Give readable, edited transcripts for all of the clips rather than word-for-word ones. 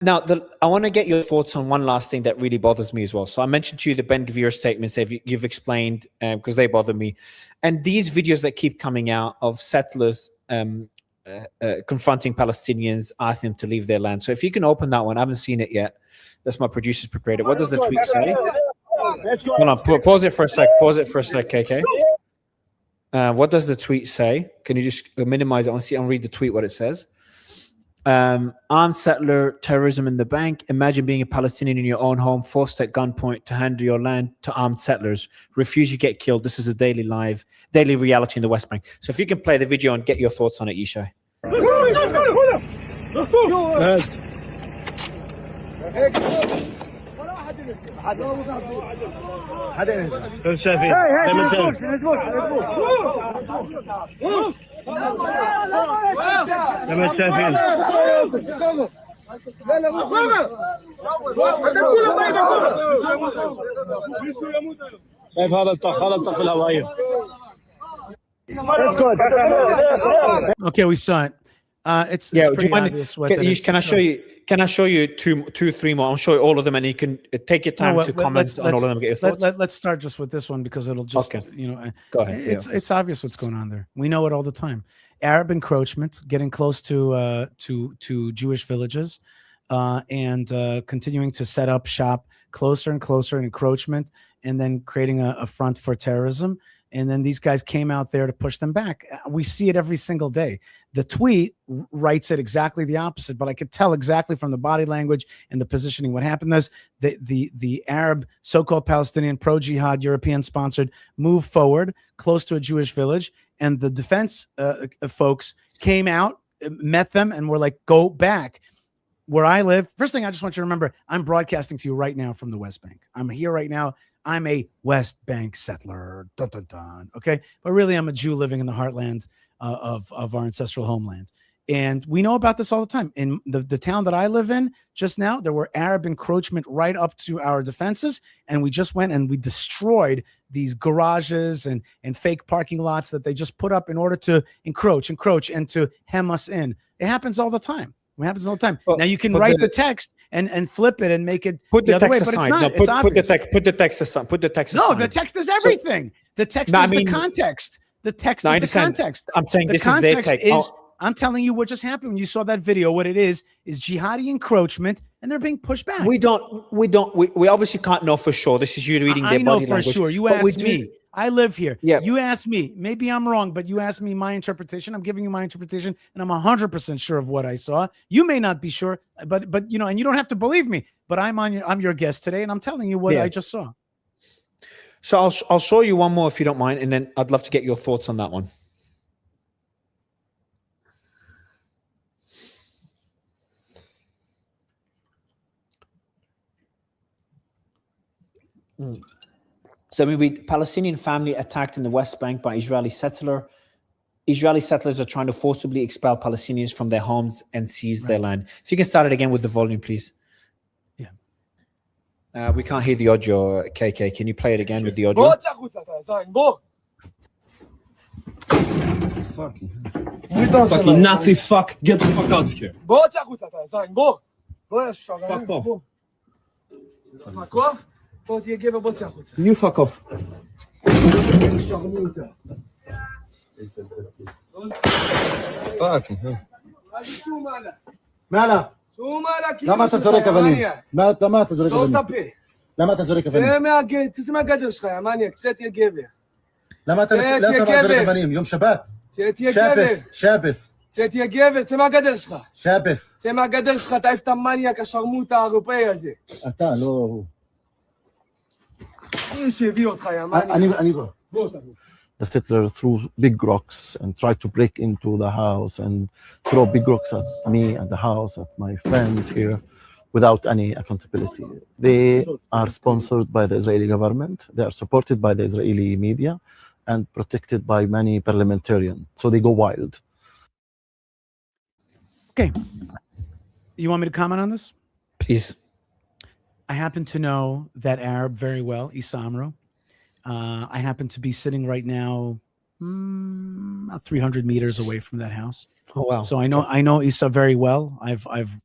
Now, I want to get your thoughts on one last thing that really bothers me as well. So I mentioned to you the Ben Gvir statements that you've explained because they bother me. And these videos that keep coming out of settlers confronting Palestinians, asking them to leave their land. So if you can open that one, I haven't seen it yet. That's my producers prepared it. What does the tweet say? Hold on, pause it for a sec. Pause it for a sec, KK. What does the tweet say? Can you just minimize it? I'll read the tweet, what it says. Armed settler terrorism in the bank. Imagine being a Palestinian in your own home, forced at gunpoint to hand your land to armed settlers. Refuse, you get killed. This is a daily reality in the West Bank. So if you can play the video and get your thoughts on it, Yishai. Okay, we saw it. It's pretty obvious. Can I show you two, three more? I'll show you all of them, and you can take your time to comment on all of them. Get your thoughts. Let's start just with this one because it'll just go ahead. It's obvious what's going on there. We know it all the time. Arab encroachment, getting close to Jewish villages, and continuing to set up shop closer and closer in encroachment, and then creating a front for terrorism. And then these guys came out there to push them back. We see it every single day. The tweet writes it exactly the opposite, but I could tell exactly from the body language and the positioning what happened is the Arab so-called Palestinian pro-jihad European sponsored move forward close to a Jewish village, and the defense folks came out, met them, and were like, go back. Where I live, first thing I just want you to remember, I'm broadcasting to you right now from the West Bank. I'm here right now. I'm a West Bank settler, okay? But really, I'm a Jew living in the heartland of our ancestral homeland. And we know about this all the time. In the town that I live in just now, there were Arab encroachment right up to our defenses, and we just went and we destroyed these garages and fake parking lots that they just put up in order to encroach, and to hem us in. It happens all the time. It happens all the time. Now you can write the text and flip it and make it the other way, but it's not. It's obvious. Put the text aside. Put the text aside. No, the text is everything. The text is the context. The text is the context. I'm saying this is their take. I'm telling you what just happened when you saw that video. What it is jihadi encroachment, and they're being pushed back. We obviously can't know for sure. This is you reading their body language. I know for sure. You asked me. I live here. Yeah. You asked me. Maybe I'm wrong, but you asked me my interpretation. I'm giving you my interpretation, and I'm 100% sure of what I saw. You may not be sure, but and you don't have to believe me. But I'm your guest today, and I'm telling you what I just saw. So I'll show you one more if you don't mind, and then I'd love to get your thoughts on that one. So we read, Palestinian family attacked in the West Bank by Israeli settler. Israeli settlers are trying to forcibly expel Palestinians from their homes and seize their land. If you can start it again with the volume, please. Yeah. We can't hear the audio, KK. Can you play it again with the audio? Fucking Nazi fuck. Get the fuck out of here. Fuck off. Fuck off? You fuck off. Fucking hell. مالا لما אתה זורק אבנים? למה אתה זורק אבנים? למה אתה זורק אבנים? תשמע גדר שלך, יא מניאק, קצת תהיה גבר. למה אתה זורק אבנים? יום שבת? תהיה גבר. שבס. תהיה גבר, צא מהגדר שלך. שבס. צא מהגדר שלך, תעיף את המניאק השרמוט האירופאי הזה. אתה, לא הוא. מי שהביא אותך, יא מניאק. אני בוא. בוא אתה בוא. The settler threw big rocks and tried to break into the house and throw big rocks at me and the house, at my friends here, without any accountability. They are sponsored by the Israeli government. They are supported by the Israeli media and protected by many parliamentarians. So they go wild. Okay. You want me to comment on this? Please. I happen to know that Arab very well, Issa Amro. I happen to be sitting right now about 300 meters away from that house. Oh wow! So I know Issa very well. I've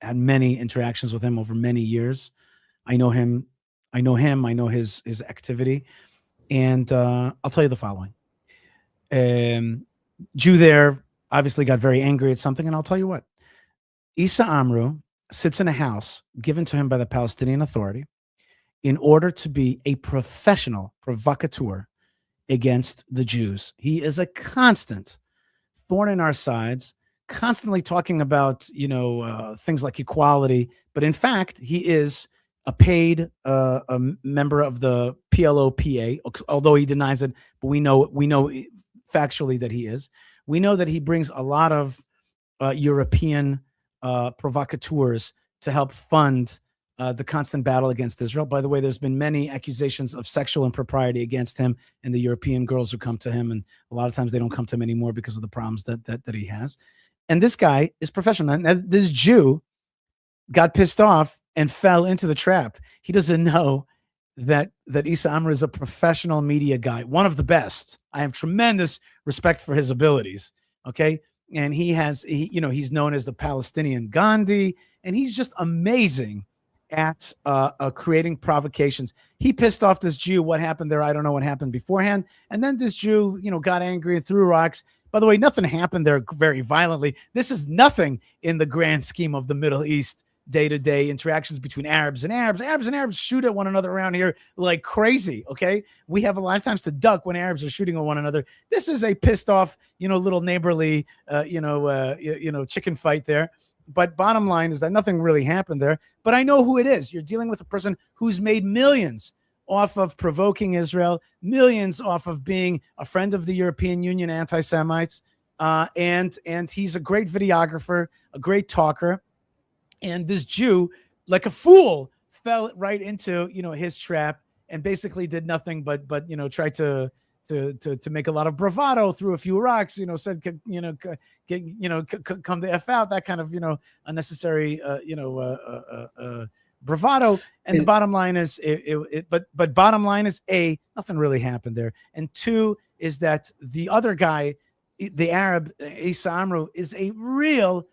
had many interactions with him over many years. I know him. I know his activity. And I'll tell you the following. Jew there obviously got very angry at something. And I'll tell you what. Issa Amru sits in a house given to him by the Palestinian Authority in order to be a professional provocateur against the Jews. He is a constant thorn in our sides, constantly talking about, things like equality. But in fact, he is a paid a member of the PLO-PA, although he denies it. But we know factually that he is. We know that he brings a lot of European provocateurs to help fund the constant battle against Israel. By the way, there's been many accusations of sexual impropriety against him and the European girls who come to him. And a lot of times they don't come to him anymore because of the problems that he has. And this guy is professional. And this Jew got pissed off and fell into the trap. He doesn't know that Issa Amru is a professional media guy, one of the best. I have tremendous respect for his abilities. Okay. And he's known as the Palestinian Gandhi, and he's just amazing at creating provocations. He pissed off this Jew. What happened there? I don't know what happened beforehand. And then this Jew, got angry and threw rocks. By the way, nothing happened there very violently. This is nothing in the grand scheme of the Middle East day-to-day interactions between Arabs and Arabs. Arabs and Arabs shoot at one another around here like crazy, okay? We have a lot of times to duck when Arabs are shooting at one another. This is a pissed off, little neighborly, chicken fight there. But bottom line is that nothing really happened there. But I know who it is. You're dealing with a person who's made millions off of provoking Israel, millions off of being a friend of the European Union anti-Semites. And he's a great videographer, a great talker. And this Jew, like a fool, fell right into, his trap and basically did nothing but tried to make a lot of bravado, threw a few rocks, said, come the F out, that kind of, unnecessary, bravado. And the bottom line is, but bottom line is, A, nothing really happened there. And two is that the other guy, the Arab, Issa Amru, is a real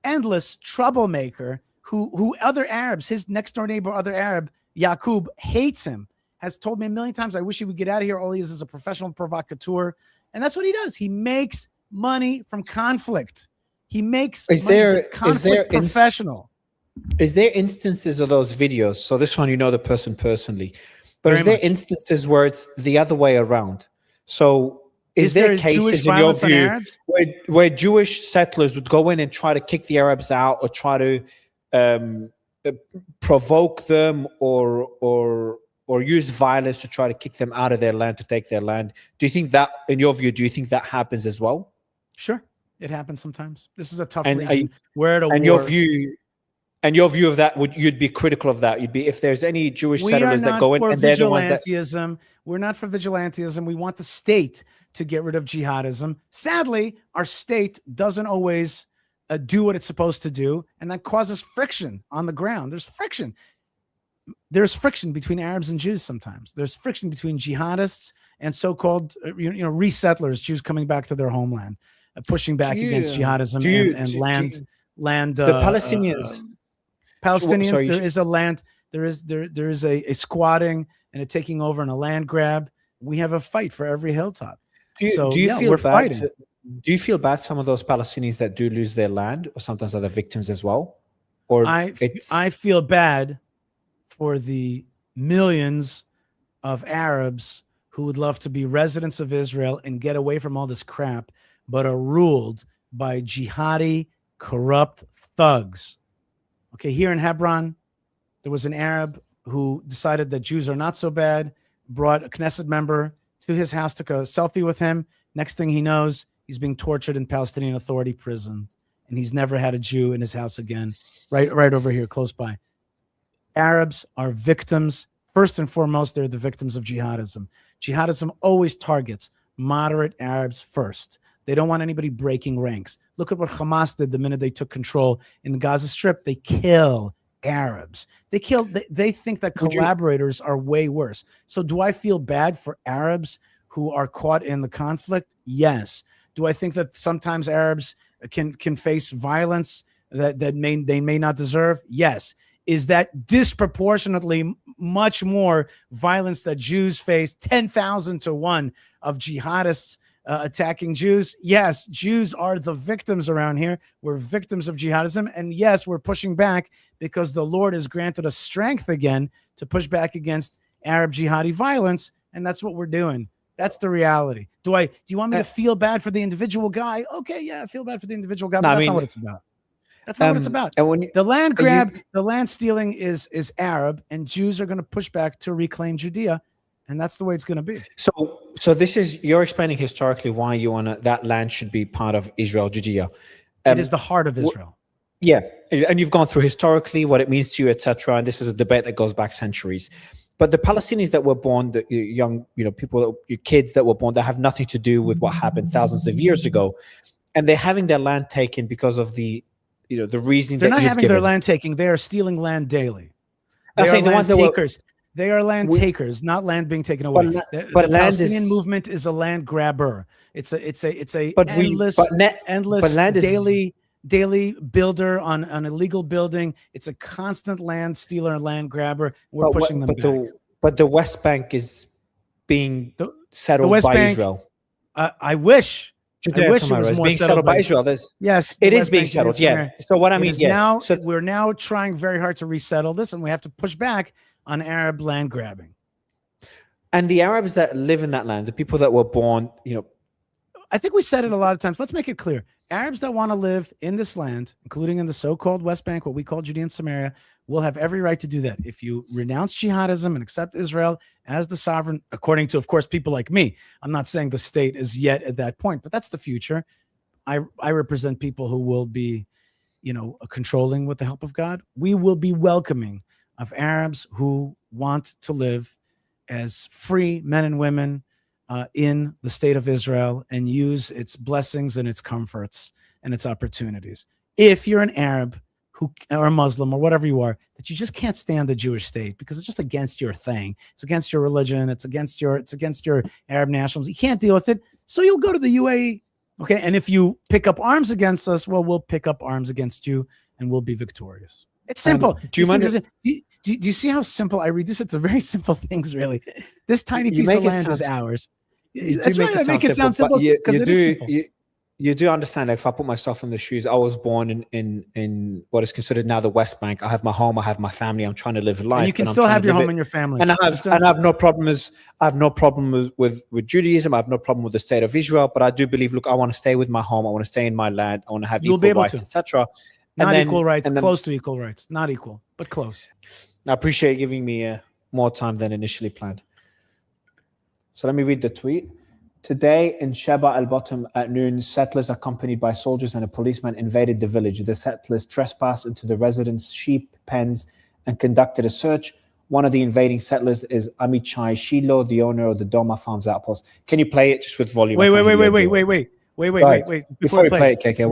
endless troublemaker who other Arabs, his next door neighbor, other Arab, Yaqub, hates him, has told me a million times, I wish he would get out of here. All he is a professional provocateur. And that's what he does. He makes money from conflict. He makes professional. Is there instances of those videos? So this one, the person personally, but is there instances where it's the other way around? So is there cases in your view where Jewish settlers would go in and try to kick the Arabs out or try to provoke them or use violence to try to kick them out of their land, to take their land? Do you think that, in your view, happens as well? Sure. It happens sometimes. This is a tough region. We're at a war. Your view of that, you'd be critical of that. You'd be, if there's any Jewish settlers that go in and they're the ones that... We're not for vigilantism. We want the state to get rid of jihadism. Sadly, our state doesn't always do what it's supposed to do, and that causes friction on the ground. There's friction. There's friction between Arabs and Jews sometimes. There's friction between jihadists and so-called resettlers, Jews coming back to their homeland, pushing back against jihadism and land. The Palestinians. There is a land. There is a squatting and a taking over and a land grab. We have a fight for every hilltop. Do you feel bad? Do you feel bad for some of those Palestinians that do lose their land, or sometimes are the victims as well? Or I feel bad for the millions of Arabs who would love to be residents of Israel and get away from all this crap, but are ruled by jihadi, corrupt thugs. Okay, here in Hebron, there was an Arab who decided that Jews are not so bad, brought a Knesset member to his house, took a selfie with him. Next thing he knows, he's being tortured in Palestinian Authority prison, and he's never had a Jew in his house again, right over here, close by. Arabs are victims. First and foremost, they're the victims of jihadism. Jihadism always targets moderate Arabs first. They don't want anybody breaking ranks. Look at what Hamas did the minute they took control in the Gaza Strip. They kill Arabs. They think that collaborators are way worse. So do I feel bad for Arabs who are caught in the conflict? Yes. Do I think that sometimes Arabs can face violence that they may not deserve? Yes. Is that disproportionately much more violence that Jews face, 10,000 to 1 of jihadists attacking Jews? Yes, Jews are the victims around here. We're victims of jihadism. And yes, we're pushing back because the Lord has granted us strength again to push back against Arab jihadi violence. And that's what we're doing. That's the reality. Do you want me to feel bad for the individual guy? Okay, yeah, I feel bad for the individual guy, but that's not what it's about. That's not what it's about. And the land grab, the land stealing is Arab, and Jews are going to push back to reclaim Judea. And that's the way it's going to be. So this is, you're explaining historically why you want that land should be part of Israel, Judea. It is the heart of Israel. Yeah. And you've gone through historically what it means to you, etc. And this is a debate that goes back centuries. But the Palestinians that were born, the young, people, kids that were born, that have nothing to do with what happened thousands of years ago. And they're having their land taken because of the reason they're not having their land taken. They are stealing land daily. I'm saying the ones that takers. They are land takers, not land being taken away. The Palestinian movement is a land grabber. It's a endless daily builder on an illegal building. It's a constant land stealer and land grabber. We're pushing them back. But the West Bank is being settled by Israel. I wish. I wish it was more being settled by Israel. Yes, it is being settled. Yeah. So what I mean, we're now trying very hard to resettle this, and we have to push back on Arab land grabbing. And the Arabs that live in that land, the people that were born, I think we said it a lot of times. Let's make it clear. Arabs that want to live in this land, including in the so-called West Bank, what we call Judea and Samaria, will have every right to do that. If you renounce jihadism and accept Israel as the sovereign, according to, of course, people like me. I'm not saying the state is yet at that point, but that's the future. I represent people who will be, controlling with the help of God. We will be welcoming of Arabs who want to live as free men and women in the state of Israel and use its blessings and its comforts and its opportunities. If you're an Arab or a Muslim or whatever you are, that you just can't stand the Jewish state because it's just against your thing. It's against your religion. It's against your Arab nationalism. You can't deal with it. So you'll go to the UAE. Okay. And if you pick up arms against us, well, we'll pick up arms against you and we'll be victorious. It's simple. Do you see how simple I reduce it to very simple things? Really, this tiny piece of land is ours. That's right. I make it sound simple because it is simple. You do understand. If I put myself in the shoes, I was born in what is considered now the West Bank. I have my home. I have my family. I'm trying to live life. And you can still have your home and your family. And I have no problem. I have no problem with Judaism. I have no problem with the state of Israel. But I do believe, look, I want to stay with my home. I want to stay in my land. I want to have equal rights, etc. Not equal rights, close to equal rights. Not equal, but close. I appreciate you giving me more time than initially planned. So let me read the tweet. Today in Sheba al-Bottom at noon, settlers accompanied by soldiers and a policeman invaded the village. The settlers trespassed into the residents' sheep pens and conducted a search. One of the invading settlers is Amichai Shilo, the owner of the Doma Farms outpost. Can you play it just with volume? Wait. Before we play it, KK,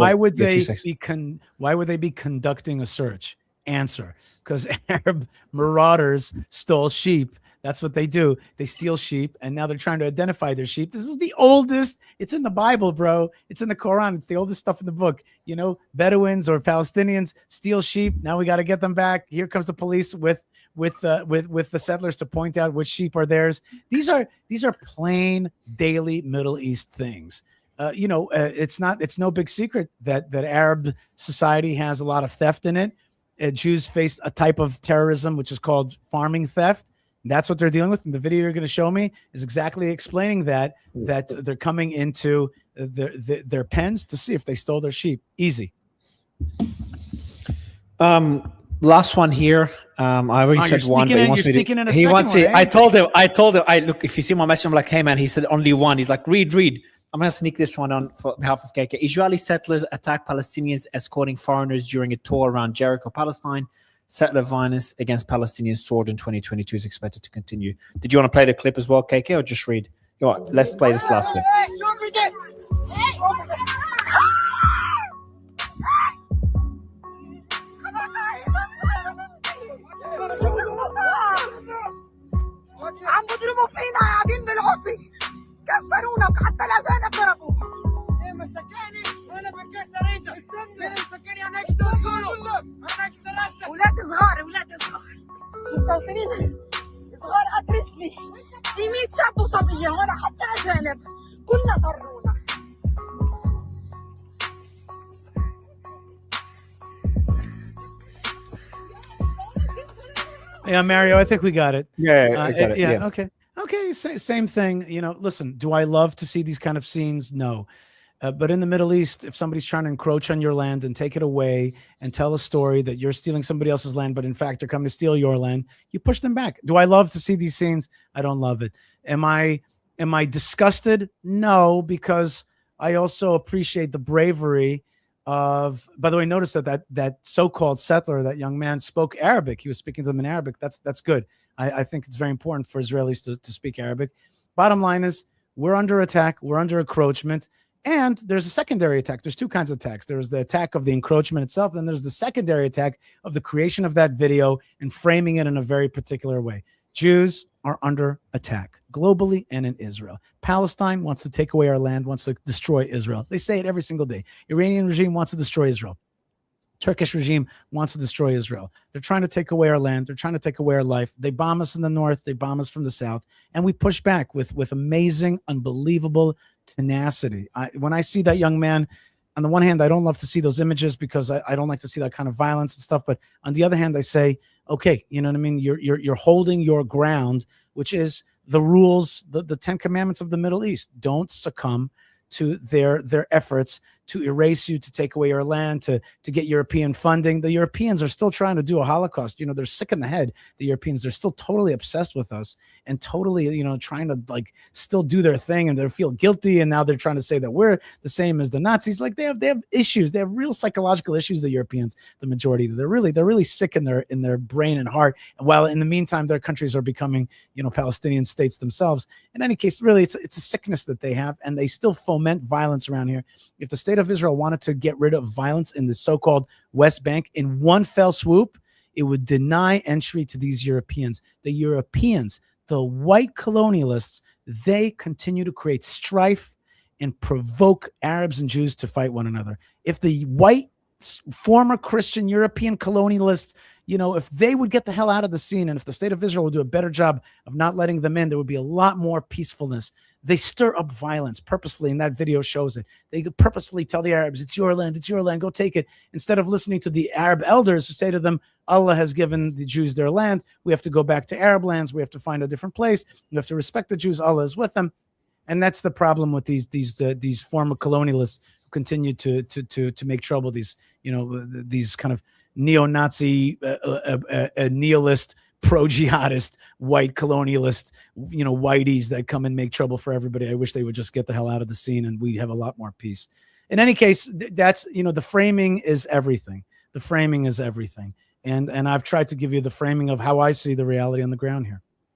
why would they be conducting a search? Answer: because Arab marauders stole sheep. That's what they do. They steal sheep, and now they're trying to identify their sheep. This is the oldest. It's in the Bible, bro. It's in the Quran. It's the oldest stuff in the book. Bedouins or Palestinians steal sheep. Now we got to get them back. Here comes the police with the settlers to point out which sheep are theirs. These are plain daily Middle East things. It's no big secret that Arab society has a lot of theft in it. Jews face a type of terrorism which is called farming theft. That's what they're dealing with. And the video you're going to show me is exactly explaining that they're coming into their pens to see if they stole their sheep. Easy. Last one here. I already said one, but he wants me to. He wants it. I told him. Look, if you see my message, I'm like, hey man. He said only one. He's like, read. I'm going to sneak this one on for behalf of KK. Israeli settlers attack Palestinians escorting foreigners during a tour around Jericho, Palestine. Settler violence against Palestinians soared in 2022 is expected to continue. Did you want to play the clip as well, KK, or just read? You know what? Let's play this last clip. عم بيضربوا فينا قاعدين بالعصي كسرونا حتى الاذان ضربوا ايه مسكاني وانا بتكسر انت استنى مسكاني انا مستوطنين صغار أدرسلي في 100 شاب وصبية هون حتى أجانب كلنا طرونا. Yeah, Mario, I think we got it. Yeah, I got it. Yeah, okay. Same thing. You know, listen, do I love to see these kind of scenes? No. But in the Middle East, if somebody's trying to encroach on your land and take it away and tell a story that you're stealing somebody else's land, but in fact they're coming to steal your land, you push them back. Do I love to see these scenes? I don't love it. Am I disgusted? No, because I also appreciate the bravery of, by the way, notice that so-called settler, that young man, spoke Arabic. He was speaking to them in Arabic. That's good. I think it's very important for Israelis to speak Arabic. Bottom line is, we're under attack. We're under encroachment. And there's a secondary attack. There's two kinds of attacks. There's the attack of the encroachment itself. Then there's the secondary attack of the creation of that video and framing it in a very particular way. Jews are under attack globally and in Israel. Palestine wants to take away our land, wants to destroy Israel. They say it every single day. Iranian regime wants to destroy Israel. Turkish regime wants to destroy Israel. They're trying to take away our land. They're trying to take away our life. They bomb us in the north. They bomb us from the south. And we push back with amazing, unbelievable tenacity. When I see that young man, on the one hand, I don't love to see those images because I don't like to see that kind of violence and stuff. But on the other hand, I say, okay, you know what I mean? You're holding your ground, which is the rules, the 10 commandments of the Middle East. Don't succumb to their efforts to erase you, to take away your land, to get European funding. The Europeans are still trying to do a Holocaust. You know, they're sick in the head. The Europeans, they're still totally obsessed with us and totally, you know, trying to like still do their thing, and they feel guilty. And now they're trying to say that we're the same as the Nazis. Like they have issues. They have real psychological issues. The Europeans, the majority, they're really sick in their brain and heart. And while in the meantime, their countries are becoming, you know, Palestinian states themselves. In any case, really, it's a sickness that they have, and they still foment violence around here. If the state of Israel wanted to get rid of violence in the so-called West Bank in one fell swoop, it would deny entry to these Europeans. The Europeans, the white colonialists, they continue to create strife and provoke Arabs and Jews to fight one another. If the white former Christian European colonialists, you know, if they would get the hell out of the scene, and if the state of Israel would do a better job of not letting them in, there would be a lot more peacefulness. They stir up violence purposefully, and that video shows it. They purposefully tell the Arabs, it's your land, go take it, instead of listening to the Arab elders who say to them, Allah has given the Jews their land. We have to go back to Arab lands. We have to find a different place. We have to respect the Jews. Allah is with them. And that's the problem with these former colonialists who continue to make trouble. These, you know, these kind of neo-Nazi, nihilist, pro-jihadist, white colonialist, you know, whiteys that come and make trouble for everybody. I wish they would just get the hell out of the scene and we'd have a lot more peace. In any case, that's, you know, the framing is everything. The framing is everything. And I've tried to give you the framing of how I see the reality on the ground here.